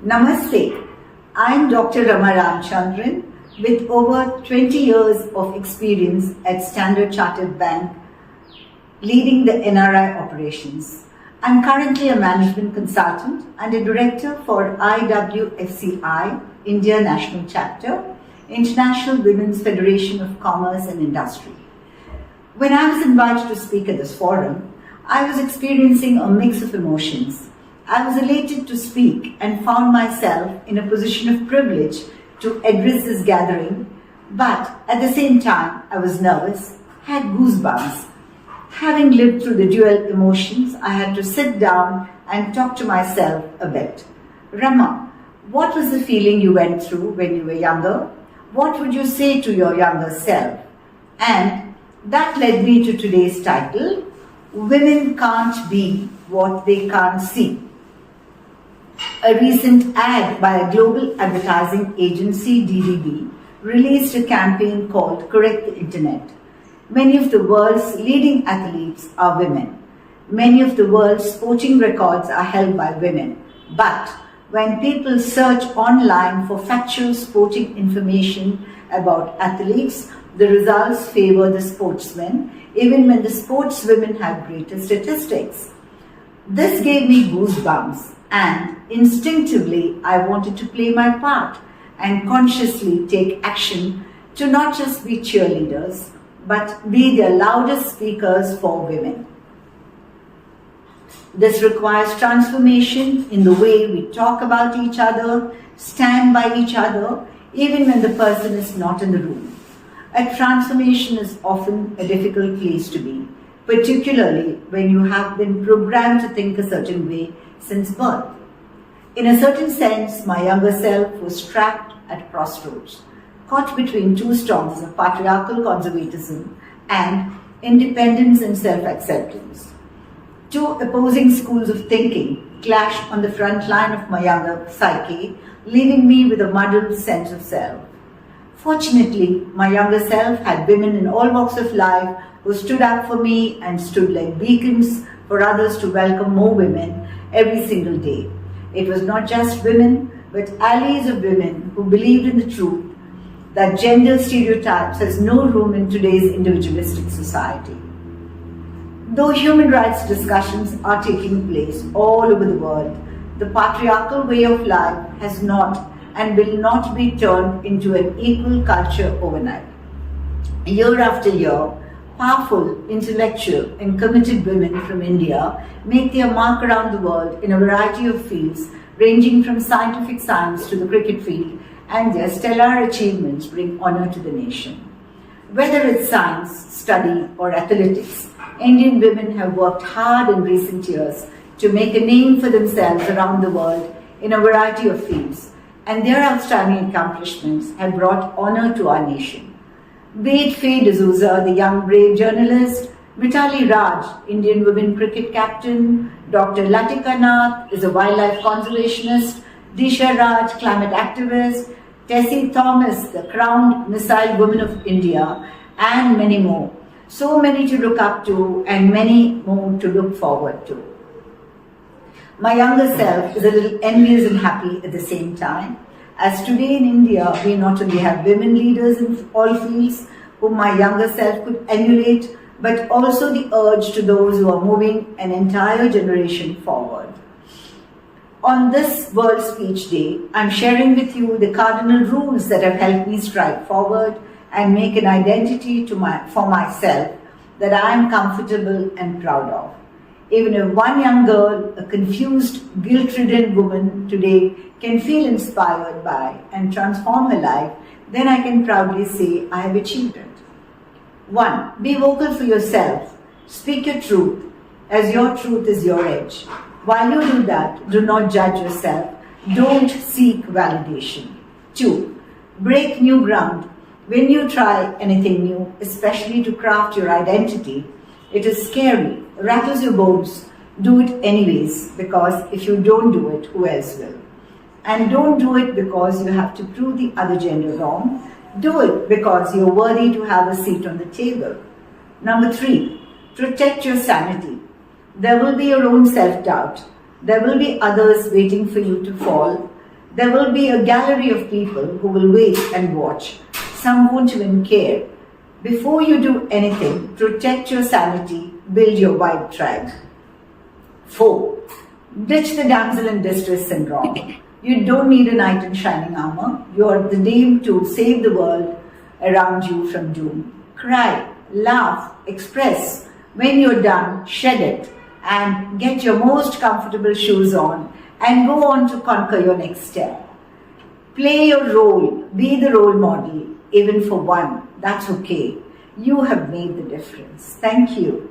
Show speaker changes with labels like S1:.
S1: Namaste. I am Dr. Ramchandran with over 20 years of experience at Standard Chartered Bank leading the NRI operations. I am currently a management consultant and a director for IWFCI, India National Chapter, International Women's Federation of Commerce and Industry. When I was invited to speak at this forum, I was experiencing a mix of emotions. I was elated to speak and found myself in a position of privilege to address this gathering, but at the same time I was nervous, had goosebumps. Having lived through the dual emotions, I had to sit down and talk to myself a bit. Rema, what was the feeling you went through when you were younger? What would you say to your younger self? And that led me to today's title, Women Can't Be What They Can't See. A recent ad by a global advertising agency, DDB, released a campaign called Correct the Internet. Many of the world's leading athletes are women. Many of the world's sporting records are held by women. But when people search online for factual sporting information about athletes, the results favor the sportsmen, even when the sportswomen have greater statistics. This gave me goosebumps, and instinctively I wanted to play my part and consciously take action to not just be cheerleaders, but be the loudest speakers for women. This requires transformation in the way we talk about each other, stand by each other, even when the person is not in the room. A transformation is often a difficult place to be, particularly when you have been programmed to think a certain way since birth. In a certain sense, my younger self was trapped at crossroads, caught between two storms of patriarchal conservatism and independence and self-acceptance. Two opposing schools of thinking clashed on the front line of my younger psyche, leaving me with a muddled sense of self. Fortunately, my younger self had women in all walks of life who stood up for me and stood like beacons for others to welcome more women every single day. It was not just women, but allies of women who believed in the truth that gender stereotypes has no room in today's individualistic society. Though human rights discussions are taking place all over the world, the patriarchal way of life has not and will not be turned into an equal culture overnight. Year after year, powerful, intellectual and committed women from India make their mark around the world in a variety of fields, ranging from scientific science to the cricket field, and their stellar achievements bring honor to the nation. Whether it's science, study or athletics, Indian women have worked hard in recent years to make a name for themselves around the world in a variety of fields, and their outstanding accomplishments have brought honor to our nation. Be it Faye D'Souza, the young brave journalist, Mitali Raj, Indian women cricket captain, Dr. Latika Nath is a wildlife conservationist, Disha Raj, climate activist, Tessie Thomas, the crowned missile woman of India, and many more. So many to look up to and many more to look forward to. My younger self is a little envious and happy at the same time, as today in India we not only have women leaders in all fields whom my younger self could emulate, but also the urge to those who are moving an entire generation forward. On this World Speech Day, I'm sharing with you the cardinal rules that have helped me stride forward and make an identity for myself that I am comfortable and proud of. Even if one young girl, a confused, guilt-ridden woman today can feel inspired by and transform her life, then I can proudly say I have achieved it. 1. Be vocal for yourself. Speak your truth, as your truth is your edge. While you do that, do not judge yourself. Don't seek validation. 2. Break new ground. When you try anything new, especially to craft your identity, it is scary, rattles your bones. Do it anyways, because if you don't do it, who else will? And don't do it because you have to prove the other gender wrong. Do it because you're worthy to have a seat on the table. Number 3, protect your sanity. There will be your own self-doubt. There will be others waiting for you to fall. There will be a gallery of people who will wait and watch. Some won't even care. Before you do anything, protect your sanity, build your vibe tribe. 4. Ditch the damsel in distress syndrome. You don't need a knight in shining armor. You are the name to save the world around you from doom. Cry, laugh, express. When you're done, shed it and get your most comfortable shoes on and go on to conquer your next step. Play your role, be the role model, even for one. That's okay. You have made the difference. Thank you.